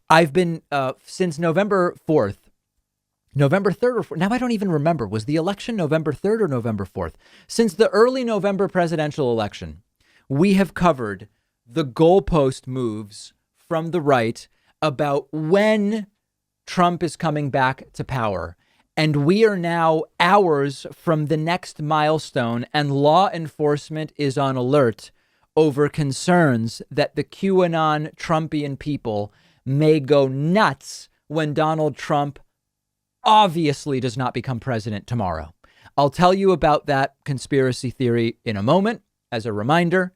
I've been since November 4th, November 3rd or 4th. Now I don't even remember. Was the election November 3rd or November 4th? Since the early November presidential election, we have covered the goalpost moves from the right about when Trump is coming back to power. And we are now hours from the next milestone, and law enforcement is on alert over concerns that the QAnon Trumpian people may go nuts when Donald Trump obviously does not become president tomorrow. I'll tell you about that conspiracy theory in a moment. As a reminder,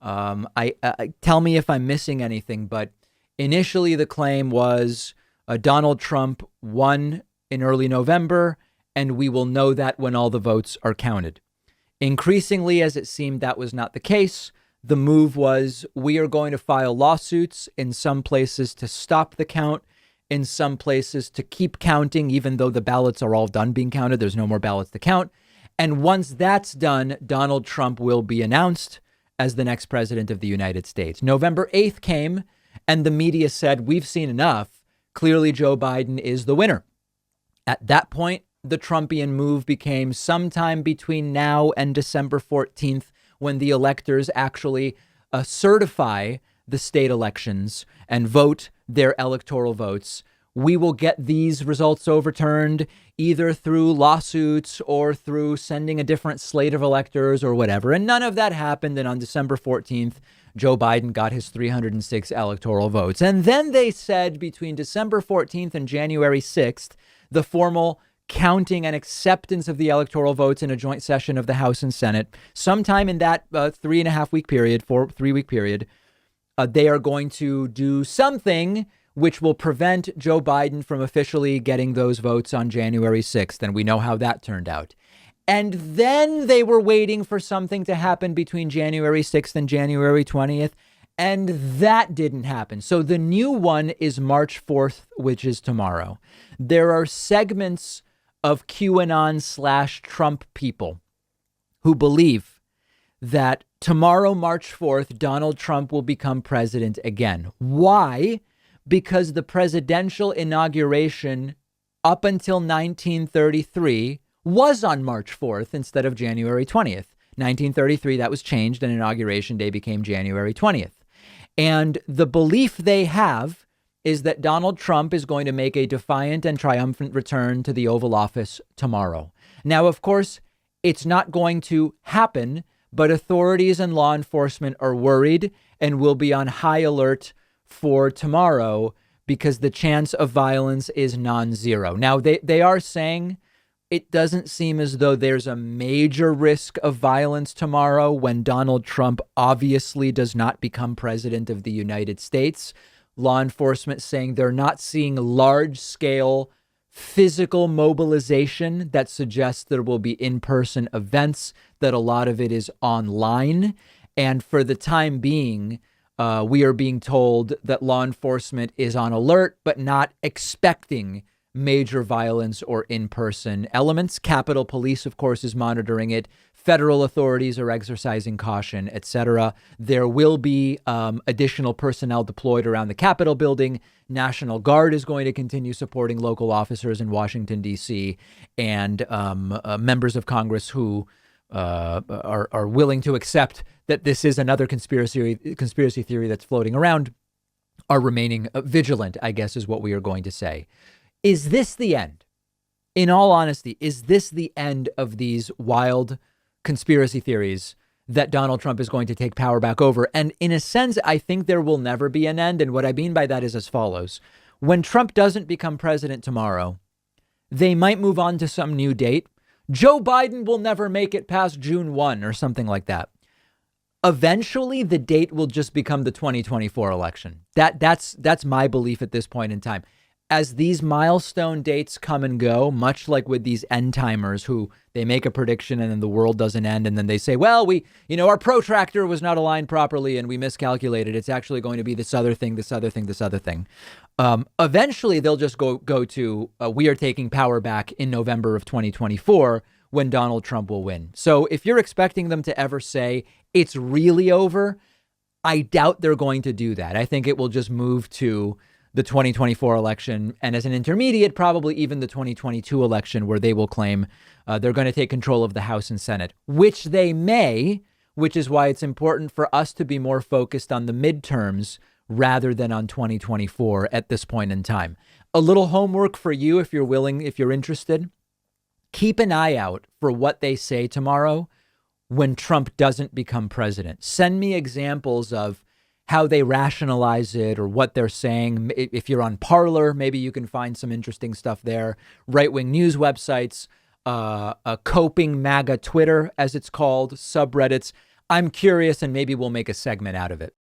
tell me if I'm missing anything, but initially the claim was Donald Trump won in early November, and we will know that when all the votes are counted. Increasingly, as it seemed that was not the case, the move was we are going to file lawsuits in some places to stop the count, in some places to keep counting, even though the ballots are all done being counted. There's no more ballots to count. And once that's done, Donald Trump will be announced as the next president of the United States. November 8th came, and the media said, we've seen enough. Clearly, Joe Biden is the winner. At that point, the Trumpian move became sometime between now and December 14th, when the electors actually certify the state elections and vote their electoral votes. We will get these results overturned either through lawsuits or through sending a different slate of electors or whatever. And none of that happened. And on December 14th, Joe Biden got his 306 electoral votes. And then they said between December 14th and January 6th, the formal counting and acceptance of the electoral votes in a joint session of the House and Senate, sometime in that 3.5 week period, 3 week period, they are going to do something which will prevent Joe Biden from officially getting those votes on January 6th. And we know how that turned out. And then they were waiting for something to happen between January 6th and January 20th. And that didn't happen. So the new one is March 4th, which is tomorrow. There are segments of QAnon/Trump people who believe that tomorrow, March 4th, Donald Trump will become president again. Why? Because the presidential inauguration up until 1933 was on March 4th instead of January 20th. 1933, that was changed, and Inauguration Day became January 20th. And the belief they have is that Donald Trump is going to make a defiant and triumphant return to the Oval Office tomorrow. Now, of course, it's not going to happen, but authorities and law enforcement are worried and will be on high alert for tomorrow because the chance of violence is non-zero. Now, they are saying it doesn't seem as though there's a major risk of violence tomorrow when Donald Trump obviously does not become president of the United States. Law enforcement saying they're not seeing large scale physical mobilization that suggests there will be in-person events, that a lot of it is online. And for the time being, we are being told that law enforcement is on alert, but not expecting major violence or in-person elements. Capitol Police, of course, is monitoring it. Federal authorities are exercising caution, etc. There will be additional personnel deployed around the Capitol building. National Guard is going to continue supporting local officers in Washington, D.C. and members of Congress who are willing to accept that this is another conspiracy theory that's floating around are remaining vigilant, I guess, is what we are going to say. Is this the end? In all honesty, is this the end of these wild conspiracy theories that Donald Trump is going to take power back over? And in a sense, I think there will never be an end. And what I mean by that is as follows. When Trump doesn't become president tomorrow, they might move on to some new date. Joe Biden will never make it past June 1 or something like that. Eventually, the date will just become the 2024 election. That's my belief at this point in time. As these milestone dates come and go, much like with these end timers who they make a prediction and then the world doesn't end. And then they say, well, our protractor was not aligned properly and we miscalculated. It's actually going to be this other thing. Eventually, they'll just go to we are taking power back in November of 2024 when Donald Trump will win. So if you're expecting them to ever say it's really over, I doubt they're going to do that. I think it will just move to the 2024 election, and as an intermediate, probably even the 2022 election, where they will claim they're going to take control of the House and Senate, which they may, which is why it's important for us to be more focused on the midterms rather than on 2024 at this point in time. A little homework for you, if you're willing, if you're interested. Keep an eye out for what they say tomorrow when Trump doesn't become president. Send me examples of how they rationalize it or what they're saying. If you're on Parler, maybe you can find some interesting stuff there. Right-wing news websites, a coping MAGA Twitter, as it's called, subreddits. I'm curious, and maybe we'll make a segment out of it.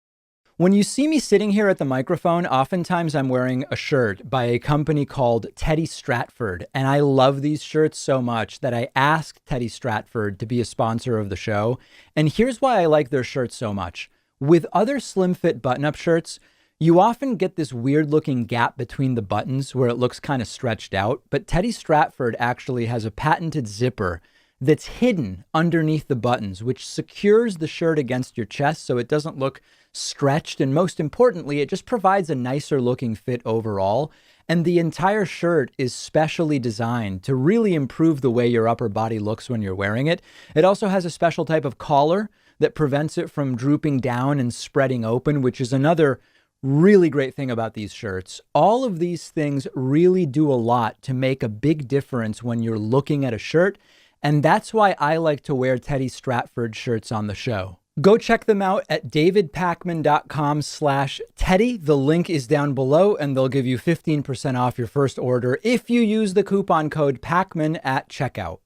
When you see me sitting here at the microphone, oftentimes I'm wearing a shirt by a company called Teddy Stratford. And I love these shirts so much that I asked Teddy Stratford to be a sponsor of the show. And here's why I like their shirts so much. With other slim fit button-up shirts, you often get this weird looking gap between the buttons where it looks kind of stretched out. But Teddy Stratford actually has a patented zipper that's hidden underneath the buttons, which secures the shirt against your chest so it doesn't look stretched. And most importantly, it just provides a nicer looking fit overall. And the entire shirt is specially designed to really improve the way your upper body looks when you're wearing it. It also has a special type of collar that prevents it from drooping down and spreading open, which is another really great thing about these shirts. All of these things really do a lot to make a big difference when you're looking at a shirt. And that's why I like to wear Teddy Stratford shirts on the show. Go check them out at davidpakman.com/Teddy. The link is down below, and they'll give you 15% off your first order if you use the coupon code Pakman at checkout.